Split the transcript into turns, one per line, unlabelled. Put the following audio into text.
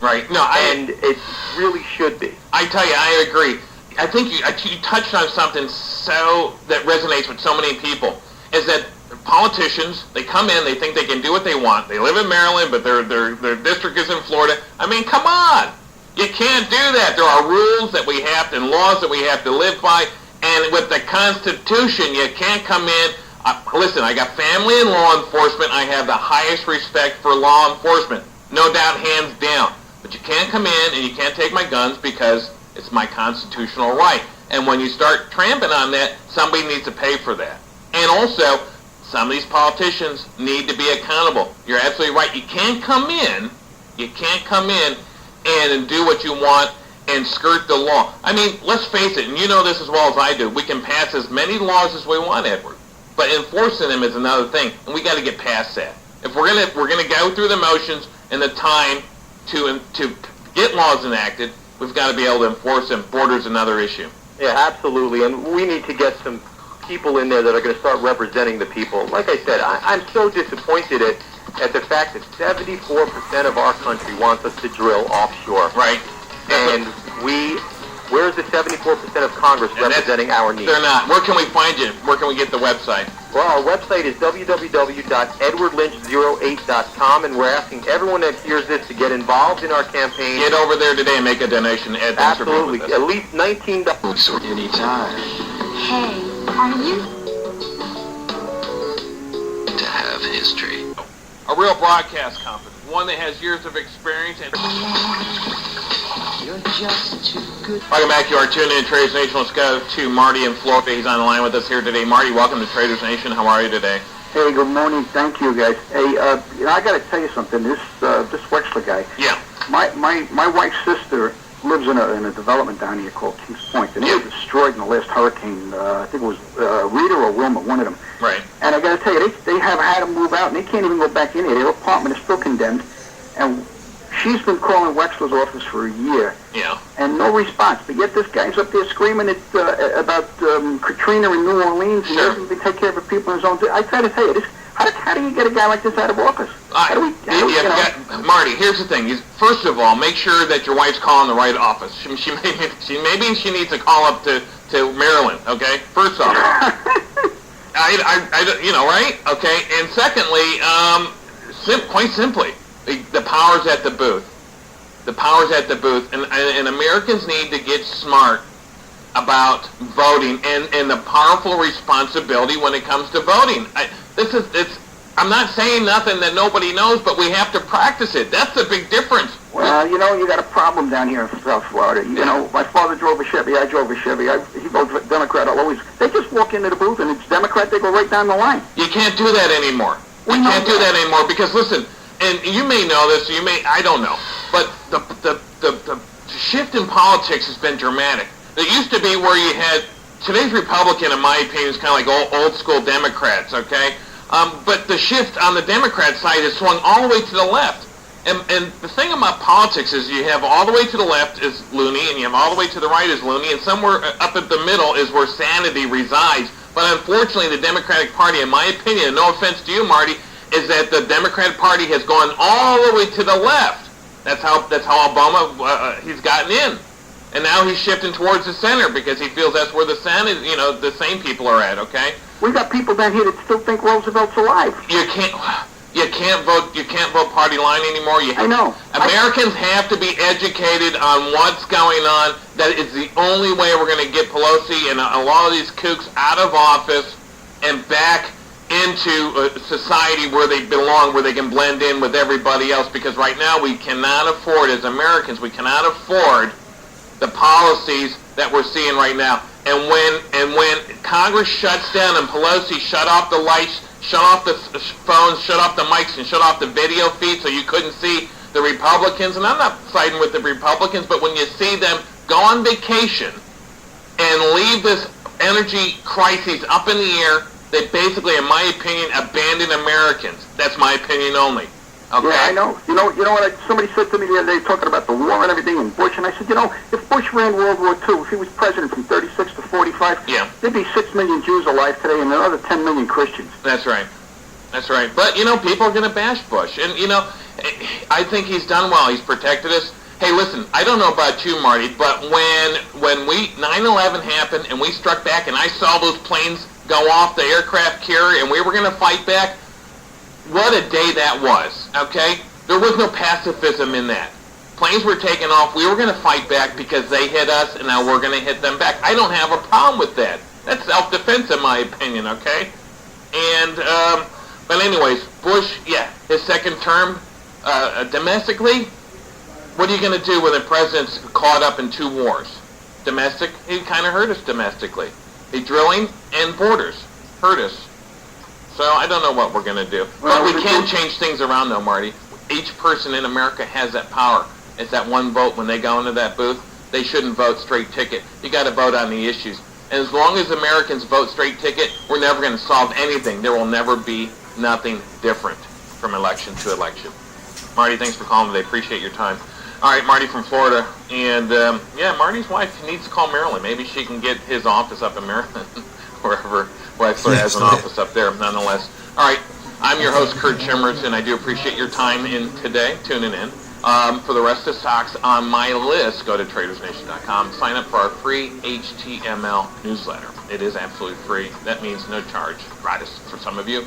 Right. No,
and it really should be.
I tell you, I agree. I think you touched on something that resonates with so many people, is that politicians, they come in, they think they can do what they want. They live in Maryland, but their district is in Florida. I mean, come on. You can't do that. There are rules that we have and laws that we have to live by, and with the Constitution, you can't come in. Listen, I got family in law enforcement. I have the highest respect for law enforcement. No doubt, hands down. But you can't come in and you can't take my guns because it's my constitutional right. And when you start tramping on that, somebody needs to pay for that. And also, some of these politicians need to be accountable. You're absolutely right. You can't come in and do what you want and skirt the law. I mean, let's face it, and you know this as well as I do, we can pass as many laws as we want, Edward. But enforcing them is another thing, and we got to get past that. If we're gonna go through the motions and the time to get laws enacted, we've got to be able to enforce them. Border's another issue.
Yeah, absolutely, and we need to get some people in there that are going to start representing the people. Like I said, I'm so disappointed at the fact that 74% of our country wants us to drill offshore.
Right.
And where's the 74% of Congress representing our needs?
They're not. Where can we find you? Where can we get the website?
Well, our website is www.edwardlynch08.com, and we're asking everyone that hears this to get involved in our campaign.
Get over there today and make a donation. Ed,
absolutely. At least $19.
Anytime.
Hey, are you?
To have history.
A real broadcast company. One that has years of experience. And
You're just too good.
welcome back. You are tuned in to Traders Nation. Let's go to Marty in Florida. He's on the line with us here today. Marty, welcome to Traders Nation. How are you today?
Hey, good morning. Thank you, guys. Hey, I got to tell you something. This Wexler guy.
Yeah.
My wife's sister lives in a development down here called Kings Point, and it was destroyed in the last hurricane. I think it was Rita or Wilma, one of them.
Right.
And I got to tell you, they have had to move out, and they can't even go back in here. Their apartment is still condemned, and she's been calling Wexler's office for a year.
Yeah.
And no response. But yet this guy's up there screaming about Katrina in New Orleans, and
Sure.
doesn't take care of the people in his own. I try to tell you this. How do you get a guy like this out of office?
Marty, here's the thing. First of all, make sure that your wife's calling the right office. Maybe she needs to call up to Maryland. Okay. First off, right? Okay. And secondly, quite simply, the power's at the booth. The power's at the booth, and Americans need to get smart about voting and the powerful responsibility when it comes to voting. I'm not saying nothing that nobody knows, but we have to practice it. That's the big difference.
Well, you got a problem down here in South Florida. You know, my father drove a Chevy. I drove a Chevy. He votes for Democrat. They just walk into the booth and it's Democrat. They go right down the line.
You can't do that anymore. We can't do that anymore because listen, and you may know this, I don't know, but the shift in politics has been dramatic. It used to be where you had today's Republican, in my opinion, is kind of like old school Democrats, okay? But the shift on the Democrat side has swung all the way to the left. And the thing about politics is you have all the way to the left is loony, and you have all the way to the right is loony, and somewhere up at the middle is where sanity resides. But unfortunately, the Democratic Party, in my opinion, and no offense to you, Marty, is that the Democratic Party has gone all the way to the left. That's how Obama he's gotten in. And now he's shifting towards the center because he feels that's where the Senate, the same people are at, okay?
We got people down here that still think Roosevelt's alive.
You can't vote party line anymore.
I know.
Americans have to be educated on what's going on. That is the only way we're going to get Pelosi and a lot of these kooks out of office and back into a society where they belong, where they can blend in with everybody else. Because right now we cannot afford, as Americans, the policies that we're seeing right now. And when Congress shuts down and Pelosi shut off the lights, shut off the phones, shut off the mics, and shut off the video feed so you couldn't see the Republicans, and I'm not siding with the Republicans, but when you see them go on vacation and leave this energy crisis up in the air, they basically, in my opinion, abandon Americans. That's my opinion only. Okay.
Yeah, I know. You know what? Somebody said to me the other day, talking about the war and everything, and Bush, and I said, if Bush ran World War II, if he was president from 36 to 45, there'd be 6 million Jews alive today and another 10 million Christians.
That's right. That's right. But, people are going to bash Bush. And, I think he's done well. He's protected us. Hey, listen, I don't know about you, Marty, but when 9/11 happened and we struck back and I saw those planes go off the aircraft carrier and we were going to fight back, what a day that was, okay? There was no pacifism in that. Planes were taken off. We were going to fight back because they hit us, and now we're going to hit them back. I don't have a problem with that. That's self-defense, in my opinion, okay? And, but anyways, Bush, his second term, domestically, what are you going to do when the president's caught up in 2 wars? Domestic, he kind of hurt us domestically. The drilling and borders hurt us. So I don't know what we're going to do. But we can change things around, though, Marty. Each person in America has that power. It's that one vote. When they go into that booth, they shouldn't vote straight ticket. You got to vote on the issues. And as long as Americans vote straight ticket, we're never going to solve anything. There will never be nothing different from election to election. Marty, thanks for calling today. Appreciate your time. All right, Marty from Florida. And, Marty's wife needs to call Maryland. Maybe she can get his office up in Maryland, wherever Wexler has an office up there, nonetheless. All right, I'm your host, Kurt Chimers, and I do appreciate your time in today, tuning in. For the rest of stocks on my list, go to TradersNation.com. Sign up for our free HTML newsletter. It is absolutely free. That means no charge. Gratis for some of you.